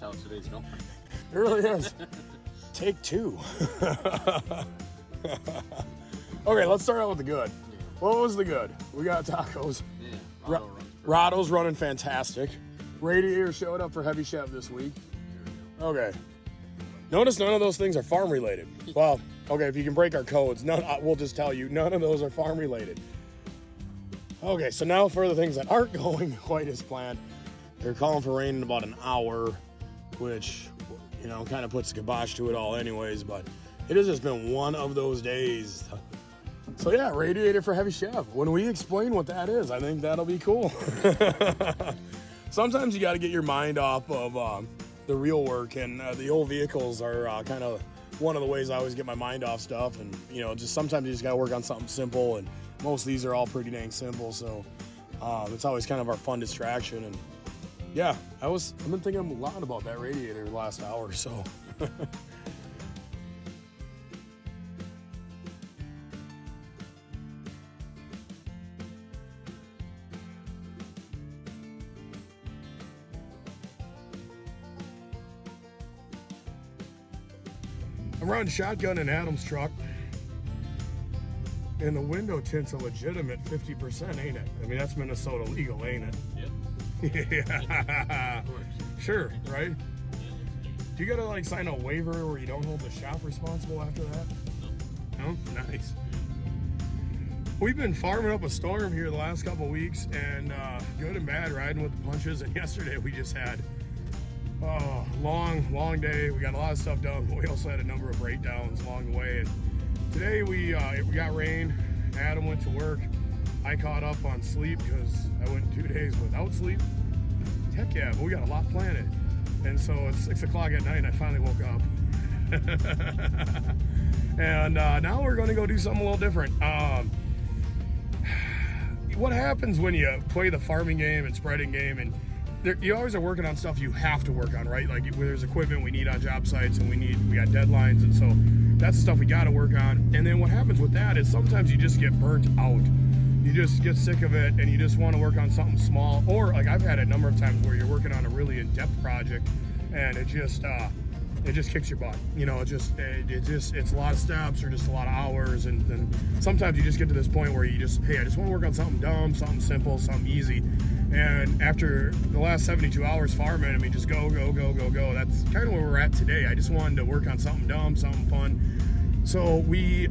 how today's going. It really is. Take two. Okay, let's start out with the good. What was the good? We got tacos. Yeah, Rado's running fantastic. Radiator showed up for Heavy Chev this week. Okay. Notice none of those things are farm related. Well, okay, if you can break our codes, we'll just tell you none of those are farm related. Okay, so now for the things that aren't going quite as planned. They're calling for rain in about an hour, which, you know, kind of puts the kibosh to it all anyways, but it has just been one of those days. So yeah, radiator for Heavy Chev. When we explain what that is, I think that'll be cool. Sometimes you got to get your mind off of the real work, and the old vehicles are kind of one of the ways I always get my mind off stuff. And you know, just sometimes you just got to work on something simple, and most of these are all pretty dang simple. So it's always kind of our fun distraction. And yeah, I've been thinking a lot about that radiator the last hour or so. I'm running shotgun in Adam's truck, and the window tint's a legitimate 50%, ain't it? I mean, that's Minnesota legal, ain't it? Yep. Yeah. Of course. Sure, right? Do you gotta like sign a waiver where you don't hold the shop responsible after that? No? Nice. We've been farming up a storm here the last couple weeks, and good and bad, riding with the punches. And yesterday we just had long day. We got a lot of stuff done, but we also had a number of breakdowns along the way. And today we got rain. Adam went to work. I caught up on sleep because I went 2 days without sleep. Heck yeah, but we got a lot planted. And so it's 6 o'clock at night and I finally woke up. And now we're going to go do something a little different. What happens when you play the farming game and spreading game, and you always are working on stuff you have to work on, right? Like where there's equipment we need on job sites, and we got deadlines, and so that's the stuff we got to work on. And then what happens with that is sometimes you just get burnt out. You just get sick of it, and you just want to work on something small. Or like I've had a number of times where you're working on a really in-depth project, and it just kicks your butt. You know, it's a lot of steps or just a lot of hours, and then sometimes you just get to this point where you just, hey, I just want to work on something dumb, something simple, something easy. And after the last 72 hours farming, I mean, just go. That's kind of where we're at today. I just wanted to work on something dumb, something fun. So a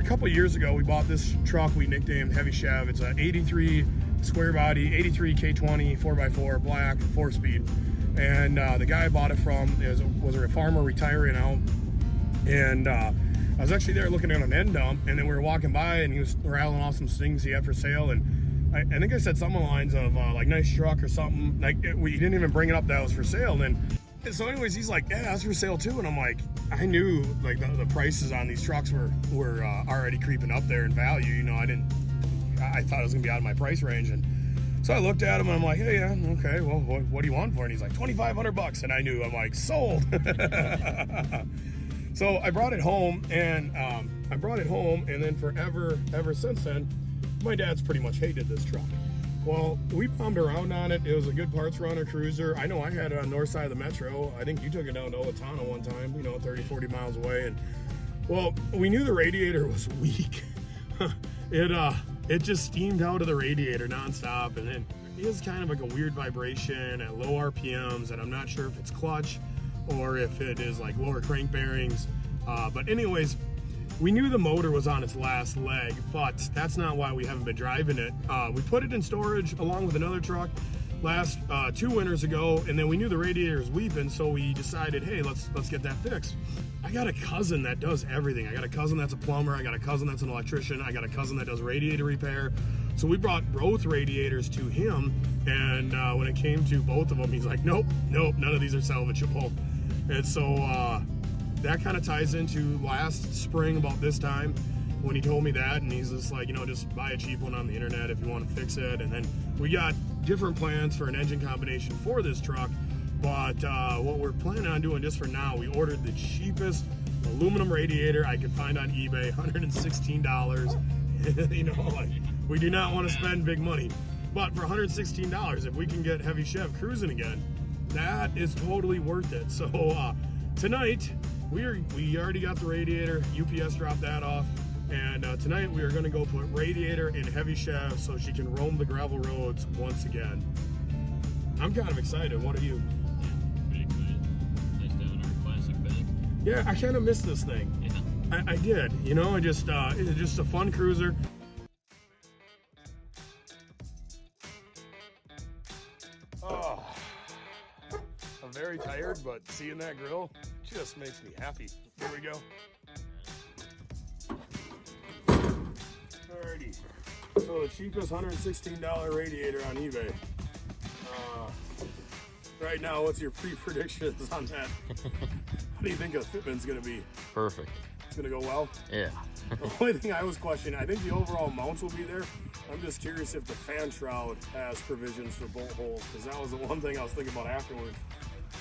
couple of years ago, we bought this truck we nicknamed Heavy Chev. It's a 83 square body, 83 K20, 4x4, black, 4-speed. And the guy I bought it from was a farmer retiring out. And I was actually there looking at an end dump, and then we were walking by, and he was rattling off some things he had for sale. And I think I said something along the lines of like nice truck or something. Like he didn't even bring it up that it was for sale. And so anyways, he's like, yeah, that's for sale too. And I'm like, I knew like the prices on these trucks were already creeping up there in value. You know, I thought it was gonna be out of my price range. And so I looked at him and I'm like, hey, yeah, okay, well, what do you want for it? And he's like, $2,500. And I knew, I'm like, sold. So I brought it home, and then ever since then, my dad's pretty much hated this truck. Well, we bummed around on it. It was a good parts runner cruiser. I know I had it on the north side of the metro. I think you took it down to Owatonna one time, 30, 40 miles away. And well, we knew the radiator was weak. It just steamed out of the radiator nonstop, and then it is kind of like a weird vibration at low RPMs, and I'm not sure if it's clutch or if it is like lower crank bearings. But anyways, we knew the motor was on its last leg, but that's not why we haven't been driving it. We put it in storage along with another truck last 2 winters ago, and then we knew the radiator was weeping, so we decided, hey, let's get that fixed. I got a cousin that does everything. I got a cousin that's a plumber. I got a cousin that's an electrician. I got a cousin that does radiator repair. So we brought both radiators to him, and when it came to both of them, he's like, nope, none of these are salvageable. And so that kind of ties into last spring about this time when he told me that, and he's just like, just buy a cheap one on the internet if you want to fix it. And then we got different plans for an engine combination for this truck. But what we're planning on doing just for now, we ordered the cheapest aluminum radiator I could find on eBay, $116. We do not want to spend big money. But for $116, if we can get Heavy Chev cruising again, that is totally worth it. So tonight we already got the radiator. UPS dropped that off, and tonight we are going to go put radiator in Heavy Chev so she can roam the gravel roads once again. I'm kind of excited. What are you? Pretty excited. Nice to have our classic bag. Yeah, I kind of missed this thing. Yeah. I did. You know, it's just a fun cruiser. Oh, I'm very tired, but seeing that grill just makes me happy. Here we go. Alrighty. So the cheapest $116 radiator on eBay. Right now, what's your pre-predictions on that? How do you think a fitment's gonna be? Perfect. It's gonna go well? Yeah. The only thing I was questioning, I think the overall mounts will be there. I'm just curious if the fan shroud has provisions for bolt holes, because that was the one thing I was thinking about afterwards.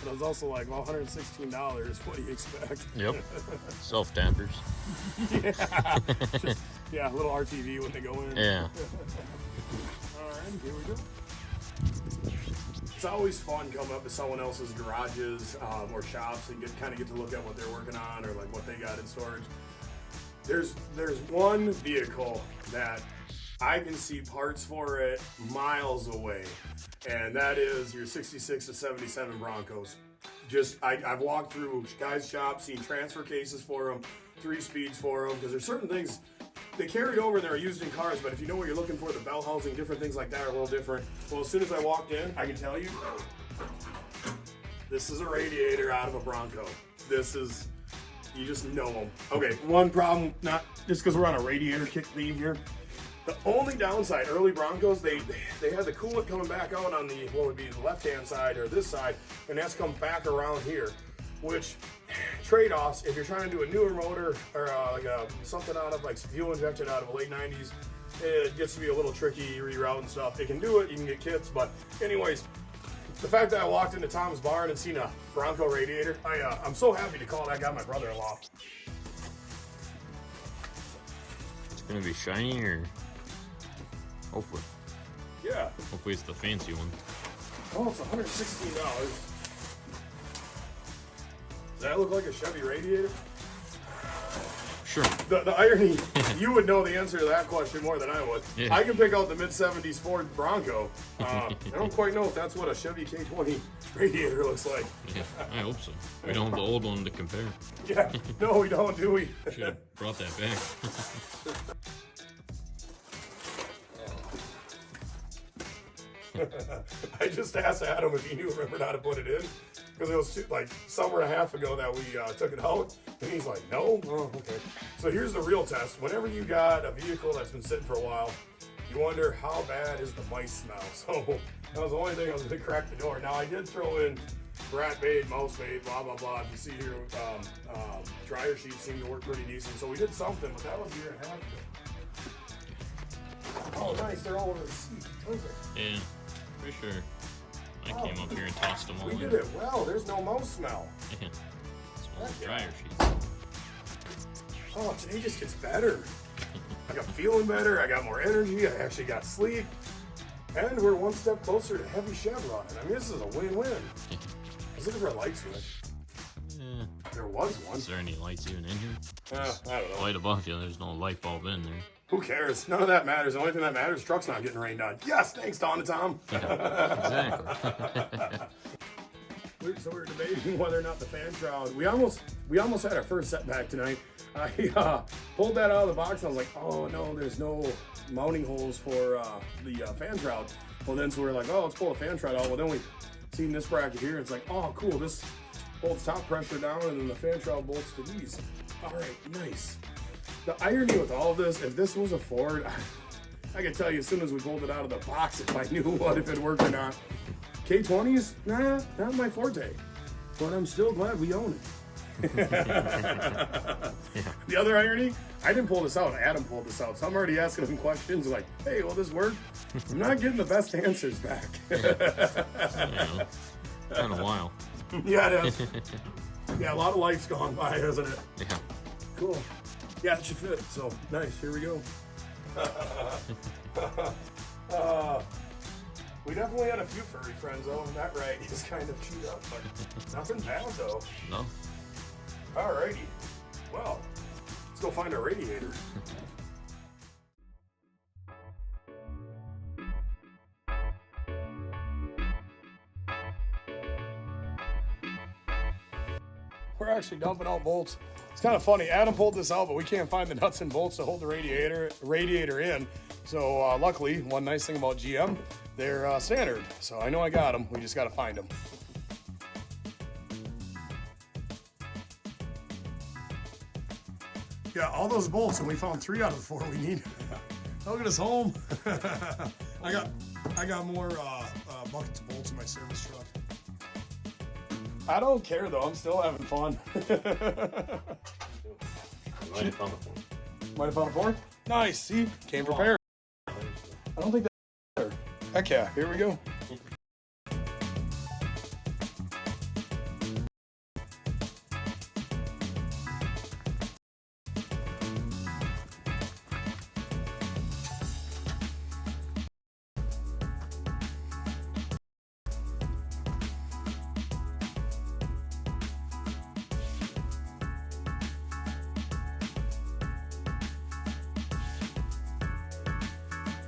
But I was also like, well, $116, what do you expect? Yep. Self-dampers. Yeah, a little RTV when they go in. Yeah. All right, here we go. It's always fun coming up to someone else's garages or shops and kind of get to look at what they're working on or like what they got in storage. There's one vehicle that I can see parts for it miles away, and that is your 66 to 77 Broncos. I've walked through guys' shops, seen transfer cases for them, 3-speeds for them, because there's certain things they carried over and they're used in cars, but if you know what you're looking for, the bell housing, different things like that are a little different. Well, as soon as I walked in, I can tell you, this is a radiator out of a Bronco. You just know them. Okay, one problem, not just because we're on a radiator kick theme here. The only downside, early Broncos, they had the coolant coming back out on the, what would be the left-hand side or this side, and that's come back around here, which trade-offs, if you're trying to do a newer motor or something out of like fuel injected out of the late 90s, it gets to be a little tricky, reroute and stuff. It can do it, you can get kits, but anyways, the fact that I walked into Tom's barn and seen a Bronco radiator, I'm so happy to call that guy my brother-in-law. It's gonna be shiny, or hopefully. Yeah. Hopefully it's the fancy one. Oh, it's $116. Does that look like a Chevy radiator? Sure. The irony, you would know the answer to that question more than I would. Yeah. I can pick out the mid-70s Ford Bronco. I don't quite know if that's what a Chevy K20 radiator looks like. Yeah, I hope so. We don't have the old one to compare. Yeah, no, we don't, do we? Should have brought that back. I just asked Adam if he remembered how to put it in, because it was like summer and a half ago that we took it out, and he's like, no? Oh, okay. So here's the real test. Whenever you got a vehicle that's been sitting for a while, you wonder how bad is the mice smell. So that was the only thing I was going to crack the door. Now I did throw in rat bait, mouse bait, blah, blah, blah. If you see here, dryer sheets seem to work pretty decent. So we did something, but that was a year and a half ago. Oh, nice. They're all over the seat. Perfect. Yeah, for sure. I came up here and tossed them all We in. did it well. There's no mouse smell. Yeah. Smell the dryer sheets. Oh, today just gets better. I got feeling better. I got more energy. I actually got sleep. And we're one step closer to Heavy Chev running. I mean, this is a win-win. I was looking for a light switch. Yeah. There was one. Is there any lights even in here? I don't know. Light above you, there's no light bulb in there. Who cares? None of that matters. The only thing that matters is truck's not getting rained on. Yes, thanks, Don and Tom. Exactly. So we were debating whether or not the fan shroud. We almost had our first setback tonight. I pulled that out of the box and I was like, oh no, there's no mounting holes for the fan shroud. Well, then so we were like, oh, let's pull the fan shroud out. Well, then we seen this bracket here. It's like, oh, cool. This bolts top pressure down, and then the fan shroud bolts to these. All right, nice. The irony with all of this, if this was a Ford, I could tell you as soon as we pulled it out of the box if I knew if it worked or not. K20s, nah, not my forte. But I'm still glad we own it. The other irony, I didn't pull this out. Adam pulled this out. So I'm already asking him questions like, hey, will this work? I'm not getting the best answers back. Yeah, been a while. Yeah, it is. Yeah, a lot of life's gone by, hasn't it? Yeah. Cool. Yeah, it should fit. So, nice. Here we go. We definitely had a few furry friends though, and that rag is kind of chewed up, but nothing bad though. No. Alrighty. Well, let's go find our radiator. We're actually dumping out bolts. It's kind of funny. Adam pulled this out, but we can't find the nuts and bolts to hold the radiator in. So luckily, one nice thing about GM, they're standard. So I know I got them. We just got to find them. Yeah, all those bolts, and we found 3 out of the 4 we need. Look at us home. I got more buckets of bolts in my service truck. I don't care though. I'm still having fun. Might have found a phone. Might have found a 4? Nice. See, came prepared. I don't think that's better. Heck yeah. Here we go.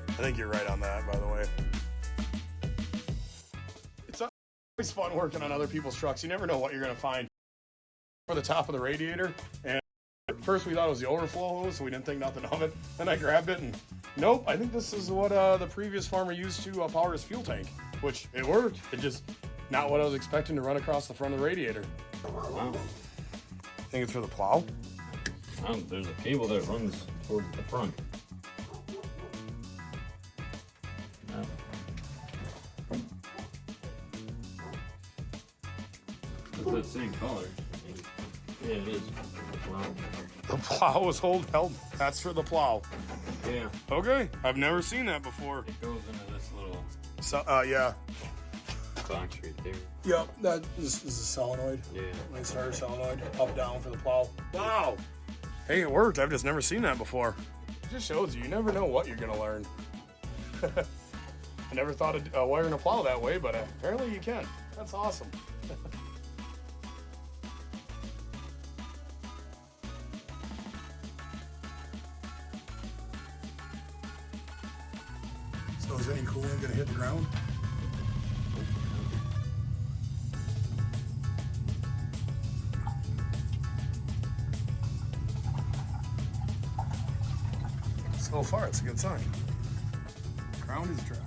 I think you're right on that, by the way. It's always fun working on other people's trucks. You never know what you're going to find. For the top of the radiator, and at first we thought it was the overflow hose, so we didn't think nothing of it. Then I grabbed it, and nope, I think this is what the previous farmer used to power his fuel tank, which it worked. It just not what I was expecting to run across the front of the radiator. Wow. Think it's for the plow? There's a cable that runs towards the front. It's that same color. Yeah, it is. Wow. The plow is held. That's for the plow. Yeah. Okay, I've never seen that before. It goes into this little yeah. box right there. Yep, that is a solenoid. Yeah. Nice hard solenoid. Up, down for the plow. Wow. Hey, it worked. I've just never seen that before. It just shows you never know what you're going to learn. I never thought of wiring a plow that way, but apparently you can. That's awesome. So is any coolant going to hit the ground? So far, it's a good sign. Ground is dry.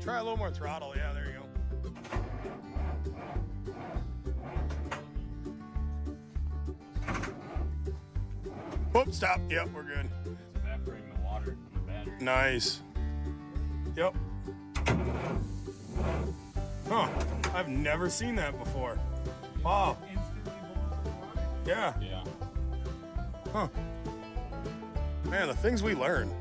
Try a little more throttle. Yeah, there you go. Whoop, stop. Yep, we're good. It's evaporating the water from the battery. Nice. Yep. Huh. I've never seen that before. Wow. Yeah. Yeah. Huh. Man, the things we learn.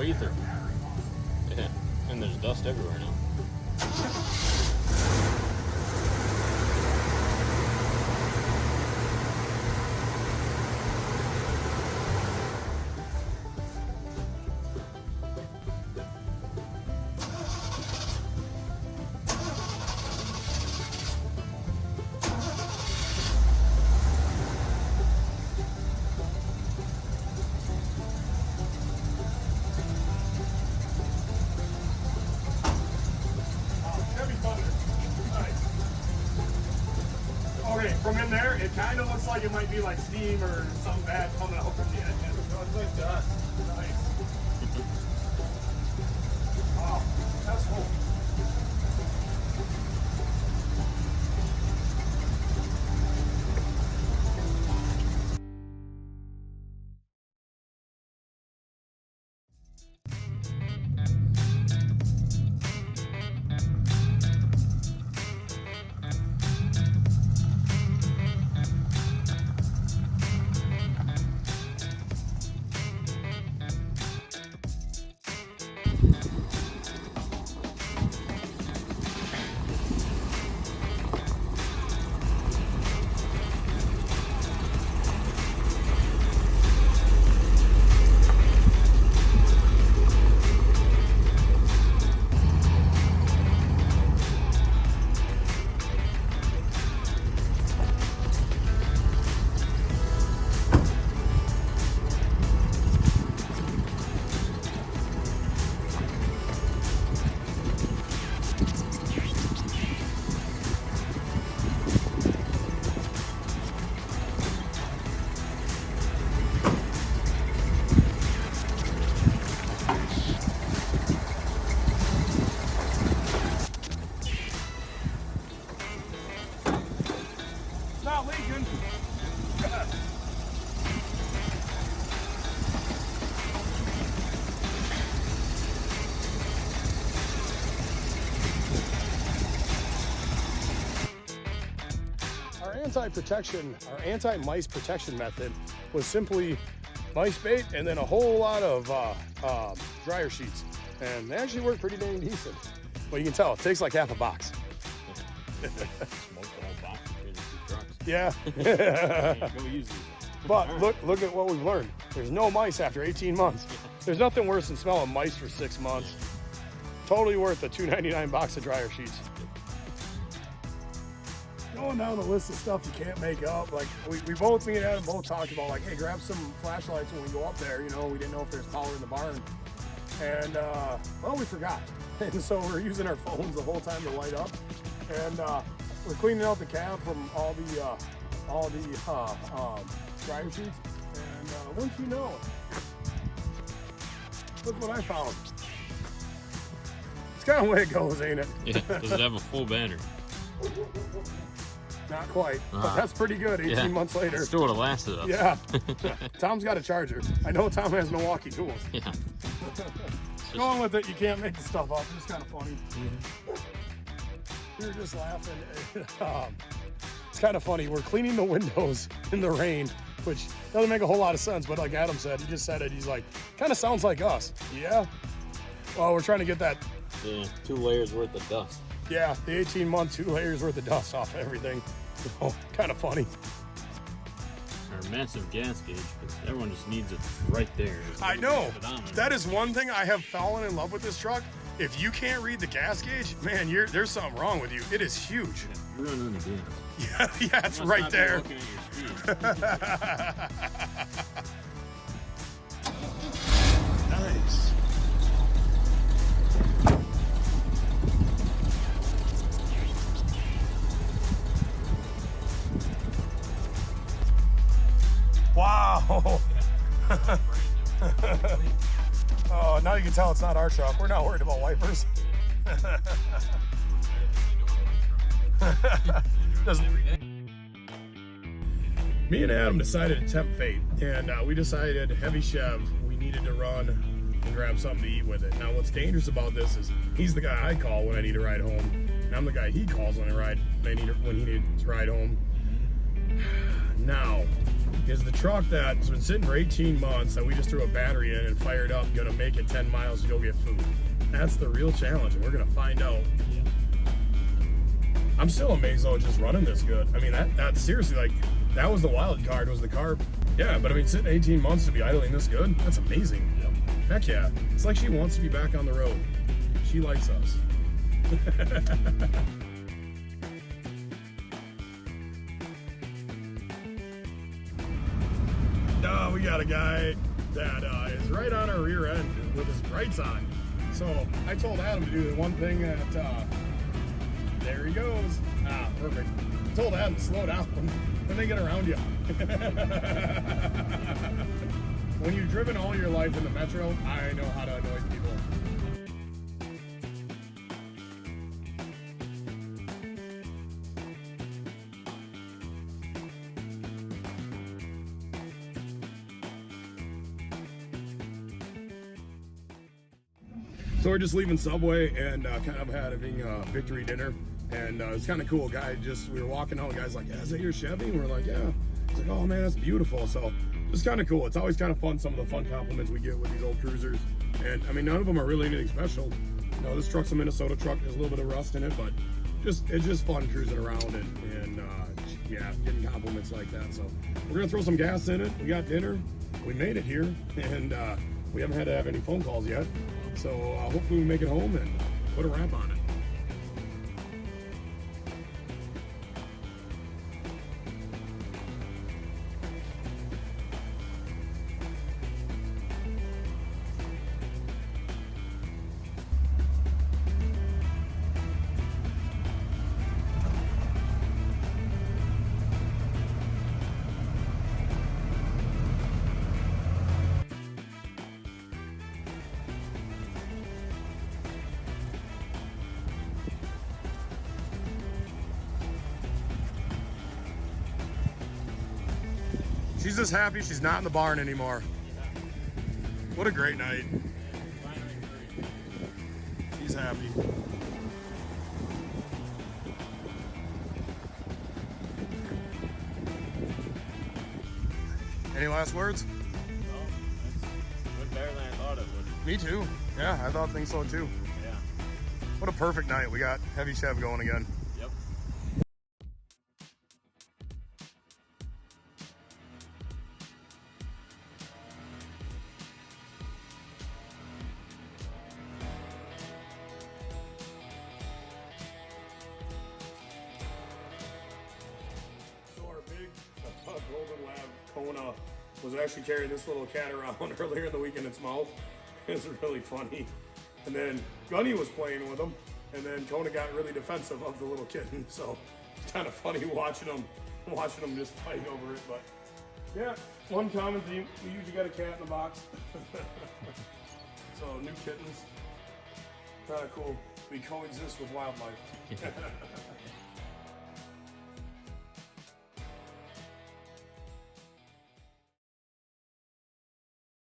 Oh, ether. Yeah, and there's dust everywhere now. Okay, from in there, it kind of looks like it might be like steam or something bad coming out from the engine. It's like dust. Nice. Wow, that's cool. Not leaking. Our anti-mice protection method was simply mice bait and then a whole lot of dryer sheets, and they actually work pretty dang decent. Well, you can tell it takes like half a box. Smoke the whole box between the two trucks. Yeah. Go use these. But look at what we've learned. There's no mice after 18 months. There's nothing worse than smelling mice for 6 months. Totally worth the $2.99 box of dryer sheets. Going down the list of stuff you can't make up, like we both, me and Adam both talked about, like, hey, grab some flashlights when we go up there. You know, we didn't know if there's power in the barn. And, well, we forgot. And so we're using our phones the whole time to light up. And we're cleaning out the cab from all the dryer sheets. And once you know, look what I found. It's kind of the way it goes, ain't it? Yeah. Does it have a full battery? Not quite, but that's pretty good. 18 months later. It still would have lasted us. Yeah. Tom's got a charger. I know Tom has Milwaukee tools. Yeah. Going with it, you can't make the stuff up. It's kind of funny. We were just laughing. It's kind of funny. We're cleaning the windows in the rain, which doesn't make a whole lot of sense, but like Adam said, he just said it. He's like, kind of sounds like us. Yeah. Well, we're trying to get that. Yeah, 2 layers worth of dust. Yeah, the 18-month, 2 layers worth of dust off everything. So, kind of funny. Our massive gas gauge, because everyone just needs it right there. I know. That is one thing I have fallen in love with this truck. If you can't read the gas gauge, man, there's something wrong with you. It is huge. Yeah, you're running out of gas. Yeah, it's right there. Looking at your speed. Nice. Wow. Oh, now you can tell it's not our truck. We're not worried about wipers. Me and Adam decided to tempt fate, and we decided Heavy Chev, we needed to run and grab something to eat with it. Now, what's dangerous about this is he's the guy I call when I need a ride home, and I'm the guy he calls when he needs to ride home. Now, is the truck that's been sitting for 18 months that we just threw a battery in and fired up, gonna make it 10 miles to go get food. That's the real challenge, and we're gonna find out. I'm still amazed though it's just running this good. I mean, that seriously, like, that was the wild card, was the carb. Yeah, but I mean, sitting 18 months to be idling this good, that's amazing. Yep. Heck yeah. It's like she wants to be back on the road. She likes us. We got a guy that is right on our rear end with his brights on. So I told Adam to do the one thing that, there he goes. Perfect. I told Adam to slow down when they get around you. When you've driven all your life in the metro, I know how to annoy people. So we're just leaving Subway and kind of having a victory dinner, and it's kind of cool. We were walking out, the guy's like, yeah, is that your Chevy? And we're like, yeah. He's like, oh man, that's beautiful. So it's kind of cool. It's always kind of fun, some of the fun compliments we get with these old cruisers. And I mean, none of them are really anything special. You know, this truck's a Minnesota truck. There's a little bit of rust in it, but it's just fun cruising around and yeah, getting compliments like that. So we're gonna throw some gas in it. We got dinner. We made it here, and we haven't had to have any phone calls yet. So hopefully we make it home and put a wrap on it. She's just happy she's not in the barn anymore. What a great night. She's happy. Any last words? No, it's went better than I thought it would. Me too. Yeah, I thought so too. Yeah. What a perfect night. We got Heavy Chev going again. Yep. So our big golden lab Kona was actually carrying this little cat around earlier in the week in its mouth. It's really funny. And then Gunny was playing with him, and then Kona got really defensive of the little kitten. So it's kind of funny watching them just fight over it. But yeah, one common theme: we usually got a cat in the box. So new kittens, kind of cool. We coexist with wildlife.